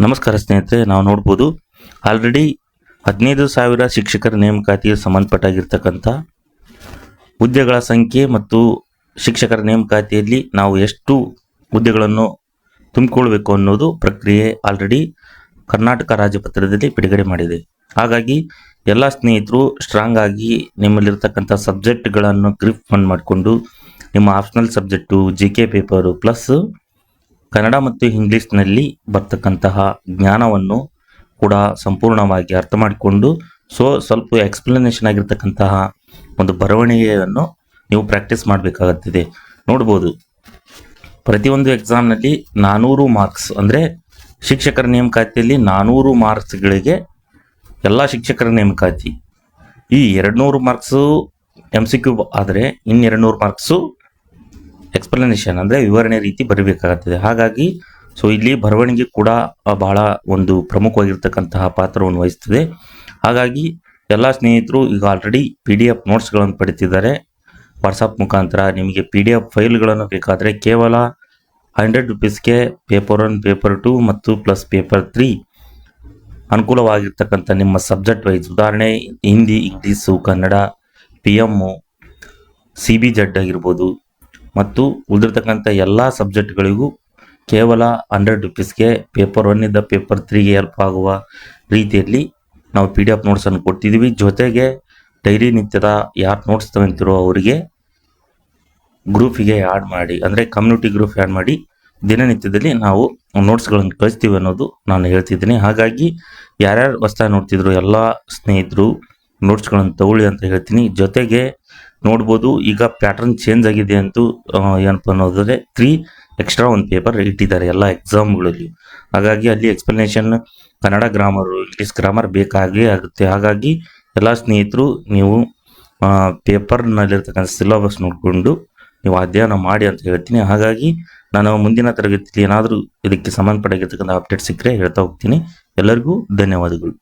ನಮಸ್ಕಾರ ಸ್ನೇಹಿತರೆ, ನಾವು ನೋಡ್ಬೋದು ಆಲ್ರೆಡಿ 15,000 ಶಿಕ್ಷಕರ ನೇಮಕಾತಿಗೆ ಸಂಬಂಧಪಟ್ಟಾಗಿರ್ತಕ್ಕಂಥ ಹುದ್ದೆಗಳ ಸಂಖ್ಯೆ ಮತ್ತು ಶಿಕ್ಷಕರ ನೇಮಕಾತಿಯಲ್ಲಿ ನಾವು ಎಷ್ಟು ಹುದ್ದೆಗಳನ್ನು ತುಂಬಿಕೊಳ್ಬೇಕು ಅನ್ನೋದು ಪ್ರಕ್ರಿಯೆ ಆಲ್ರೆಡಿ ಕರ್ನಾಟಕ ರಾಜ್ಯಪತ್ರದಲ್ಲಿ ಬಿಡುಗಡೆ ಮಾಡಿದೆ. ಹಾಗಾಗಿ ಎಲ್ಲ ಸ್ನೇಹಿತರು ಸ್ಟ್ರಾಂಗ್ ಆಗಿ ನಿಮ್ಮಲ್ಲಿರ್ತಕ್ಕಂಥ ಸಬ್ಜೆಕ್ಟ್ಗಳನ್ನು ಗ್ರಿಪ್ ಫಂಡ್ ಮಾಡಿಕೊಂಡು ನಿಮ್ಮ optional subject GK paper plus Kannada ಮತ್ತು ಇಂಗ್ಲೀಷ್ನಲ್ಲಿ ಬರ್ತಕ್ಕಂತಹ ಜ್ಞಾನವನ್ನು ಕೂಡ ಸಂಪೂರ್ಣವಾಗಿ ಅರ್ಥ ಮಾಡಿಕೊಂಡು ಸ್ವಲ್ಪ ಎಕ್ಸ್ಪ್ಲನೇಷನ್ ಆಗಿರ್ತಕ್ಕಂತಹ ಒಂದು ಬರವಣಿಗೆಯನ್ನು ನೀವು ಪ್ರಾಕ್ಟೀಸ್ ಮಾಡಬೇಕಾಗುತ್ತದೆ. ನೋಡ್ಬೋದು, ಪ್ರತಿಯೊಂದು ಎಕ್ಸಾಮ್ನಲ್ಲಿ 400 ಮಾರ್ಕ್ಸ್ ಅಂದರೆ ಶಿಕ್ಷಕರ ನೇಮಕಾತಿಯಲ್ಲಿ 400 ಮಾರ್ಕ್ಸ್ಗಳಿಗೆ ಎಲ್ಲ ಶಿಕ್ಷಕರ ನೇಮಕಾತಿ. ಈ 200 ಮಾರ್ಕ್ಸು MCQ ಆದರೆ ಇನ್ನು 200 ಮಾರ್ಕ್ಸು ಎಕ್ಸ್ಪ್ಲನೇಷನ್ ಅಂದರೆ ವಿವರಣೆ ರೀತಿ ಬರಬೇಕಾಗುತ್ತದೆ. ಹಾಗಾಗಿ ಇಲ್ಲಿ ಬರವಣಿಗೆ ಕೂಡ ಬಹಳ ಒಂದು ಪ್ರಮುಖವಾಗಿರ್ತಕ್ಕಂತಹ ಪಾತ್ರವನ್ನು ವಹಿಸ್ತದೆ. ಹಾಗಾಗಿ ಎಲ್ಲ ಸ್ನೇಹಿತರು ಈಗ ಆಲ್ರೆಡಿ PDF ನೋಟ್ಸ್ಗಳನ್ನು ಪಡಿತಿದ್ದಾರೆ. ವಾಟ್ಸಪ್ ಮುಖಾಂತರ ನಿಮಗೆ PDF ಫೈಲ್ಗಳನ್ನು ಬೇಕಾದರೆ ಕೇವಲ 100 ರೂಪೀಸ್ಗೆ ಪೇಪರ್ 1, ಪೇಪರ್ 2 ಮತ್ತು ಪ್ಲಸ್ ಪೇಪರ್ 3 ಅನುಕೂಲವಾಗಿರ್ತಕ್ಕಂಥ ನಿಮ್ಮ ಸಬ್ಜೆಕ್ಟ್ ವೈಸ್, ಉದಾಹರಣೆ Hindi, English, Kannada, PM, CBZ ಆಗಿರ್ಬೋದು ಮತ್ತು ಉಳಿದಿರ್ತಕ್ಕಂಥ ಎಲ್ಲ ಸಬ್ಜೆಕ್ಟ್ಗಳಿಗೂ ಕೇವಲ 100 ರೂಪೀಸ್ಗೆ ಪೇಪರ್ 1 ಇಂದ ಪೇಪರ್ 3ಗೆ ಹೆಲ್ಪ್ ಆಗುವ ರೀತಿಯಲ್ಲಿ ನಾವು PDF ನೋಟ್ಸನ್ನು ಕೊಡ್ತಿದ್ದೀವಿ. ಜೊತೆಗೆ ಡೈಲಿ ನಿತ್ಯದ ಯಾರು ನೋಟ್ಸ್ ತಗೊಂತಿರೋ ಅವರಿಗೆ ಗ್ರೂಪಿಗೆ ಆ್ಯಡ್ ಮಾಡಿ, ಅಂದರೆ ಕಮ್ಯುನಿಟಿ ಗ್ರೂಪ್ ಆ್ಯಡ್ ಮಾಡಿ ದಿನನಿತ್ಯದಲ್ಲಿ ನಾವು ನೋಟ್ಸ್ಗಳನ್ನು ಕಳಿಸ್ತೀವಿ ಅನ್ನೋದು ನಾನು ಹೇಳ್ತಿದ್ದೀನಿ. ಹಾಗಾಗಿ ಯಾರ್ಯಾರು ಹೊಸ್ದಾಗಿ ನೋಡ್ತಿದ್ರು ಎಲ್ಲ ಸ್ನೇಹಿತರು ನೋಟ್ಸ್ಗಳನ್ನು ತಗೊಳ್ಳಿ ಅಂತ ಹೇಳ್ತೀನಿ. ಜೊತೆಗೆ ನೋಡ್ಬೋದು, ಈಗ ಪ್ಯಾಟರ್ನ್ ಚೇಂಜ್ ಆಗಿದೆ ಅಂತೂ ಏನಪ್ಪ ಅನ್ನೋದಾದರೆ 3 ಎಕ್ಸ್ಟ್ರಾ ಒಂದು ಪೇಪರ್ ಇಟ್ಟಿದ್ದಾರೆ ಎಲ್ಲ ಎಕ್ಸಾಮ್ಗಳಲ್ಲಿ. ಹಾಗಾಗಿ ಅಲ್ಲಿ explanation Kannada grammar, English grammar ಬೇಕಾಗೇ ಆಗುತ್ತೆ. ಹಾಗಾಗಿ ಎಲ್ಲ ಸ್ನೇಹಿತರು ನೀವು ಪೇಪರ್ನಲ್ಲಿರ್ತಕ್ಕಂಥ ಸಿಲೆಬಸ್ ನೋಡಿಕೊಂಡು ನೀವು ಅಧ್ಯಯನ ಮಾಡಿ ಅಂತ ಹೇಳ್ತೀನಿ. ಹಾಗಾಗಿ ನಾನು ಮುಂದಿನ ತರಗತಿಯಲ್ಲಿ ಏನಾದರೂ ಇದಕ್ಕೆ ಸಂಬಂಧಪಟ್ಟಿರ್ತಕ್ಕಂಥ ಅಪ್ಡೇಟ್ ಸಿಕ್ಕರೆ ಹೇಳ್ತಾ ಹೋಗ್ತೀನಿ. ಎಲ್ಲರಿಗೂ ಧನ್ಯವಾದಗಳು.